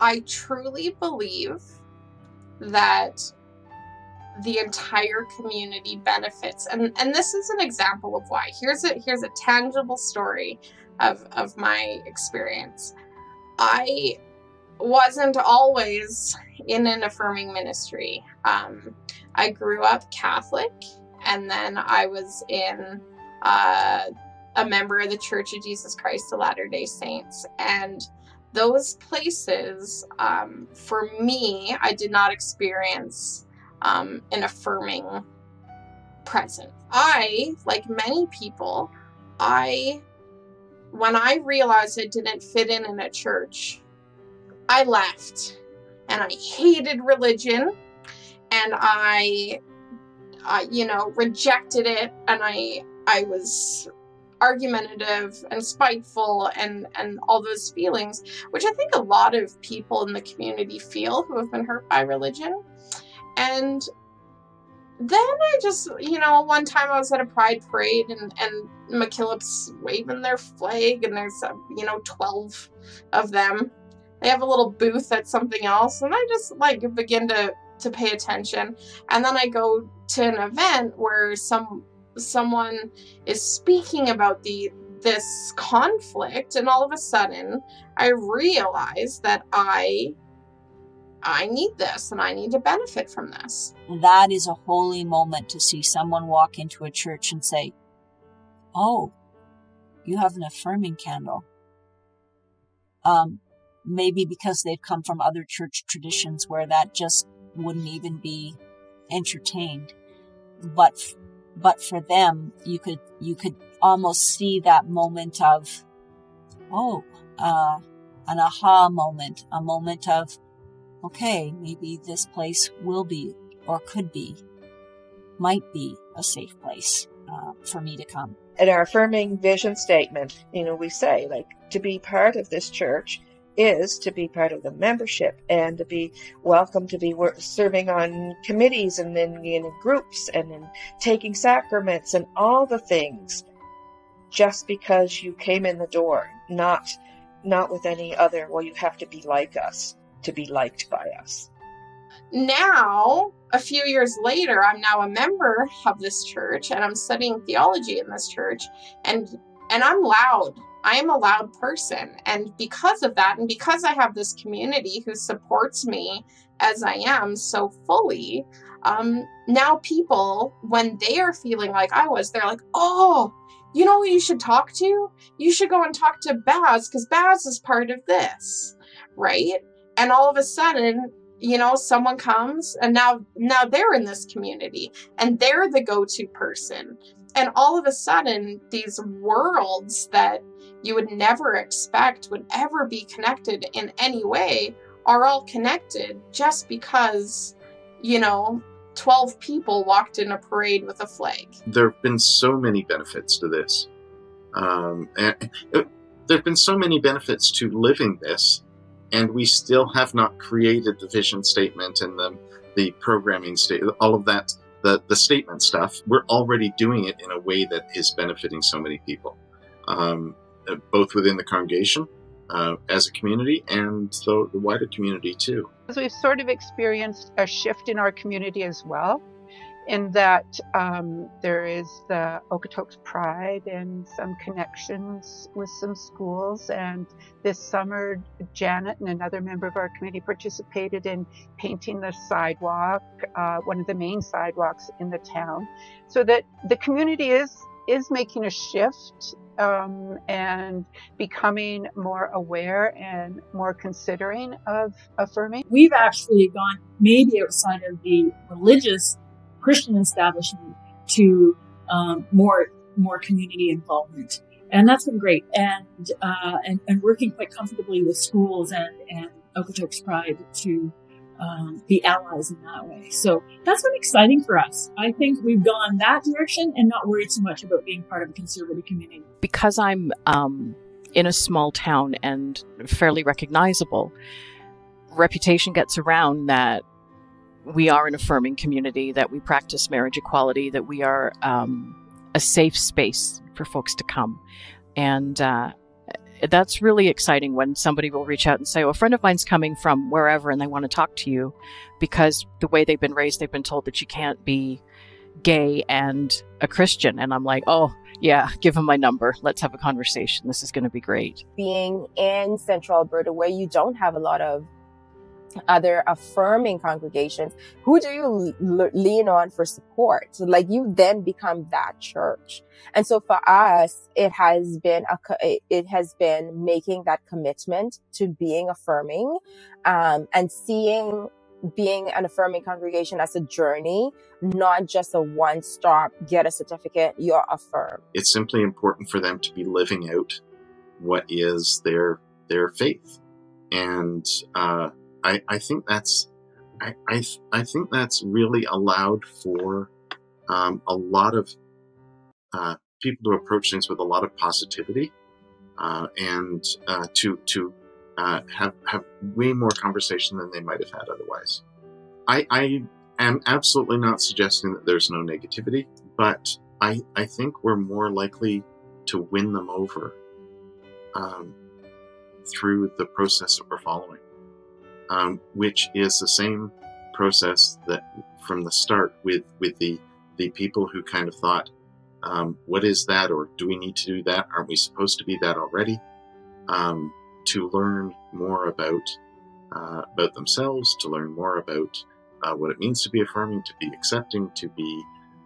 I truly believe that the entire community benefits. And this is an example of why. Here's a tangible story of my experience. I wasn't always in an affirming ministry. I grew up Catholic, and then I was in a member of the Church of Jesus Christ of Latter-day Saints. And those places, for me, I did not experience an affirming presence. I, like many people, when I realized I didn't fit in a church, I left, and I hated religion, and I rejected it, and I was argumentative and spiteful and all those feelings, which I think a lot of people in the community feel who have been hurt by religion. And then I just, one time I was at a pride parade, and McKillop's waving their flag, and there's 12 of them. They have a little booth at something else, and I just begin to pay attention. And then I go to an event where someone is speaking about this conflict, and all of a sudden I realize that I need this, and I need to benefit from this. That is a holy moment to see someone walk into a church and say, "Oh, you have an affirming candle." Maybe because they've come from other church traditions where that just wouldn't even be entertained. But for them, you could almost see that moment of, an aha moment, a moment of, okay, maybe this place will be, or could be, might be a safe place for me to come. In our affirming vision statement, we say, to be part of this church is to be part of the membership, and to be welcome to be serving on committees, and then in groups, and in taking sacraments, and all the things, just because you came in the door, not with any other, well, you have to be like us to be liked by us. Now, a few years later, I'm now a member of this church, and I'm studying theology in this church, and I'm loud. I am a loud person. And because of that, and because I have this community who supports me as I am so fully, now people, when they are feeling like I was, they're like, "Oh, you know who you should talk to? You should go and talk to Baz, because Baz is part of this," right? And all of a sudden, someone comes, and now they're in this community, and they're the go-to person. And all of a sudden, these worlds that you would never expect would ever be connected in any way are all connected just because, 12 people walked in a parade with a flag. There have been so many benefits to this. And there have been so many benefits to living this, and we still have not created the vision statement and the programming statement, all of that, the statement stuff. We're already doing it in a way that is benefiting so many people, both within the congregation, as a community, and the wider community too. We've sort of experienced a shift in our community as well, in that there is the Okotoks Pride and some connections with some schools. And this summer, Janet and another member of our community participated in painting the sidewalk, one of the main sidewalks in the town, so that the community is making a shift and becoming more aware and more considering of affirming. We've actually gone maybe outside of the religious Christian establishment to more community involvement, and that's been great. And working quite comfortably with schools and Okotoks Pride to be allies in that way. So that's been exciting for us. I think we've gone that direction and not worried so much about being part of a conservative community. Because I'm in a small town and fairly recognizable, reputation gets around that we are an affirming community, that we practice marriage equality, that we are a safe space for folks to come. And that's really exciting when somebody will reach out and say, well, a friend of mine's coming from wherever and they want to talk to you because the way they've been raised, they've been told that you can't be gay and a Christian. And I'm like, oh, yeah, give them my number. Let's have a conversation. This is going to be great. Being in Central Alberta, where you don't have a lot of other affirming congregations, who do you lean on for support? So like you then become that church. And so for us, it has been making that commitment to being affirming, and seeing being an affirming congregation as a journey, not just a one-stop, get a certificate, you're affirmed. It's simply important for them to be living out what is their faith. And I think that's really allowed for a lot of people to approach things with a lot of positivity, and to have way more conversation than they might have had otherwise. I am absolutely not suggesting that there's no negativity, but I think we're more likely to win them over through the process that we're following, which is the same process that from the start with the people who kind of thought, what is that, or do we need to do that? Aren't we supposed to be that already? To learn more about themselves, to learn more about what it means to be affirming, to be accepting, to be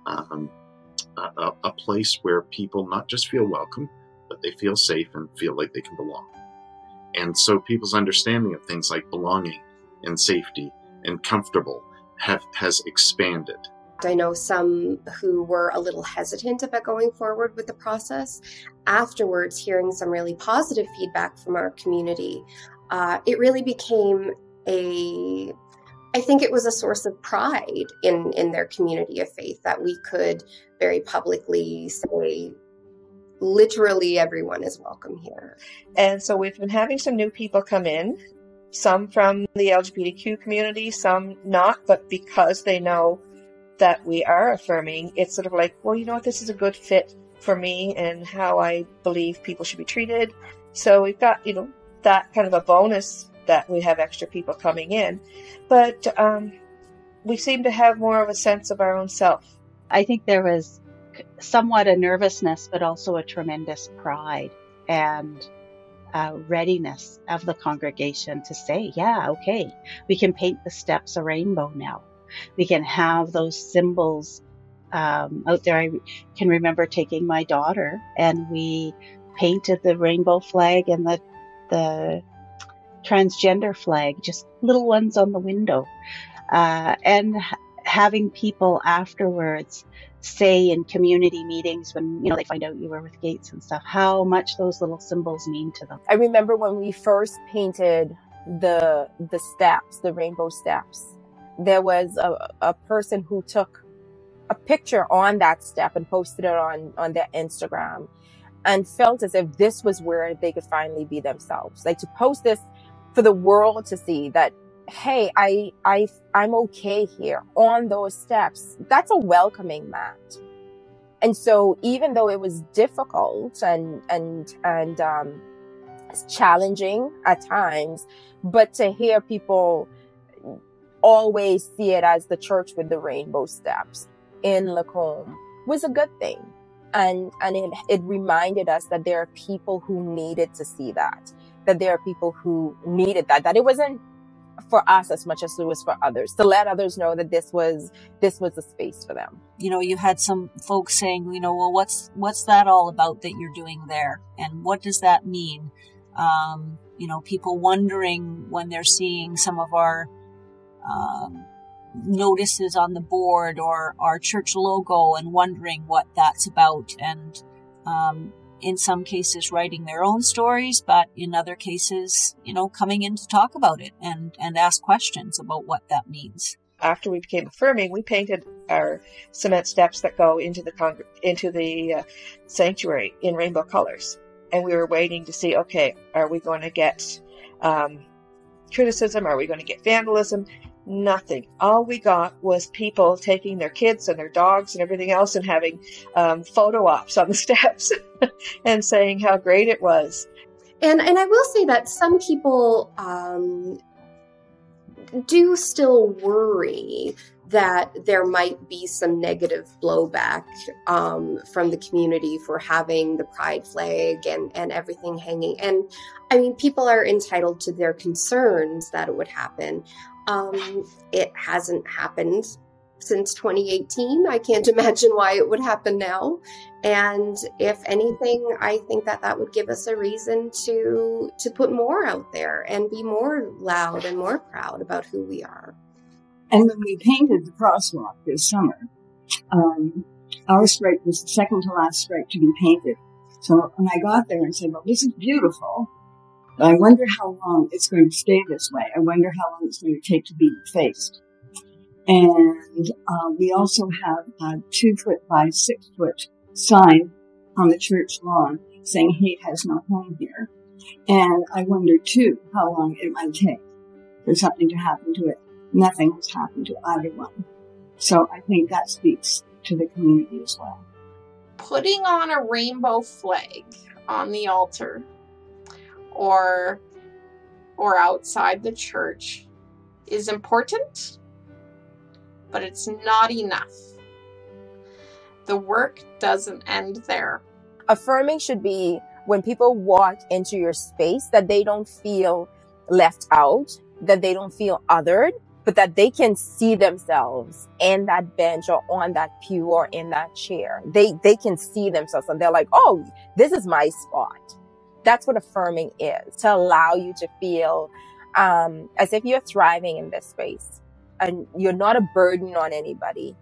a place where people not just feel welcome, but they feel safe and feel like they can belong. And so people's understanding of things like belonging and safety and comfortable has expanded. I know some who were a little hesitant about going forward with the process. Afterwards, hearing some really positive feedback from our community, it really became I think it was a source of pride in their community of faith that we could very publicly say, literally everyone is welcome here. And so we've been having some new people come in, some from the LGBTQ community, some not, but because they know that we are affirming, it's sort of like, well, you know what, this is a good fit for me and how I believe people should be treated. So we've got, that kind of a bonus that we have extra people coming in. But we seem to have more of a sense of our own self. I think there was somewhat a nervousness, but also a tremendous pride and readiness of the congregation to say, yeah, okay, we can paint the steps a rainbow now. We can have those symbols out there. I can remember taking my daughter and we painted the rainbow flag and the transgender flag, just little ones on the window. And having people afterwards say in community meetings when, they find out you were with Gates and stuff, how much those little symbols mean to them. I remember when we first painted the steps, the rainbow steps, there was a person who took a picture on that step and posted it on their Instagram and felt as if this was where they could finally be themselves. Like to post this for the world to see that, hey, I'm okay here on those steps. That's a welcoming mat. And so even though it was difficult and challenging at times, but to hear people always see it as the church with the rainbow steps in Lacombe was a good thing. And it reminded us that there are people who needed to see that there are people who needed that it wasn't for us as much as it was for others, to let others know that this was a space for them. You had some folks saying, well, what's that all about that you're doing there? And what does that mean? People wondering when they're seeing some of our notices on the board or our church logo and wondering what that's about. And in some cases writing their own stories, but in other cases, coming in to talk about it and ask questions about what that means. After we became affirming, we painted our cement steps that go into the sanctuary in rainbow colors. And we were waiting to see, okay, are we going to get criticism? Are we going to get vandalism? Nothing. All we got was people taking their kids and their dogs and everything else and having photo ops on the steps and saying how great it was. And I will say that some people do still worry that there might be some negative blowback from the community for having the pride flag and everything hanging. And I mean, people are entitled to their concerns that it would happen. It hasn't happened since 2018. I can't imagine why it would happen now. And if anything, I think that would give us a reason to put more out there and be more loud and more proud about who we are. And when we painted the crosswalk this summer, our stripe was the second to last stripe to be painted. So when I got there and said, well, this is beautiful, but I wonder how long it's going to stay this way. I wonder how long it's going to take to be defaced. And we also have a 2-foot by 6-foot sign on the church lawn saying hate has no home here. And I wonder, too, how long it might take for something to happen to it. Nothing has happened to either one. So I think that speaks to the community as well. Putting on a rainbow flag on the altar or outside the church is important, but it's not enough. The work doesn't end there. Affirming should be when people walk into your space that they don't feel left out, that they don't feel othered, but that they can see themselves in that bench or on that pew or in that chair. They can see themselves and they're like, oh, this is my spot. That's what affirming is, to allow you to feel as if you're thriving in this space and you're not a burden on anybody.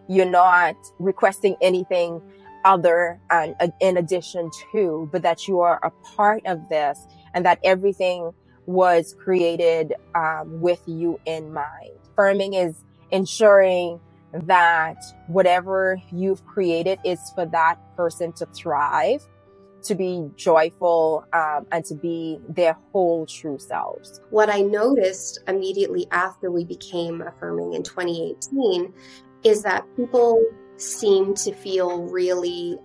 You're not requesting anything other and in addition to, but that you are a part of this and that everything was created with you in mind. Affirming is ensuring that whatever you've created is for that person to thrive, to be joyful, and to be their whole true selves. What I noticed immediately after we became Affirming in 2018 is that people seem to feel really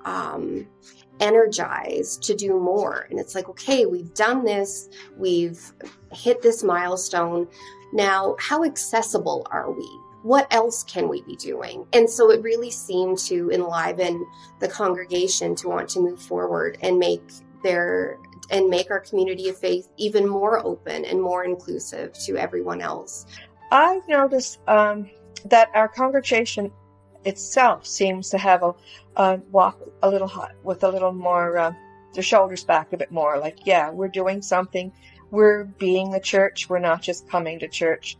energized to do more. And it's like, okay, we've done this, we've hit this milestone. Now, how accessible are we? What else can we be doing? And so it really seemed to enliven the congregation to want to move forward and make our community of faith even more open and more inclusive to everyone else. I've noticed that our congregation itself seems to have a walk a little hot, with a little more, their shoulders back a bit more. Like, yeah, we're doing something. We're being the church. We're not just coming to church.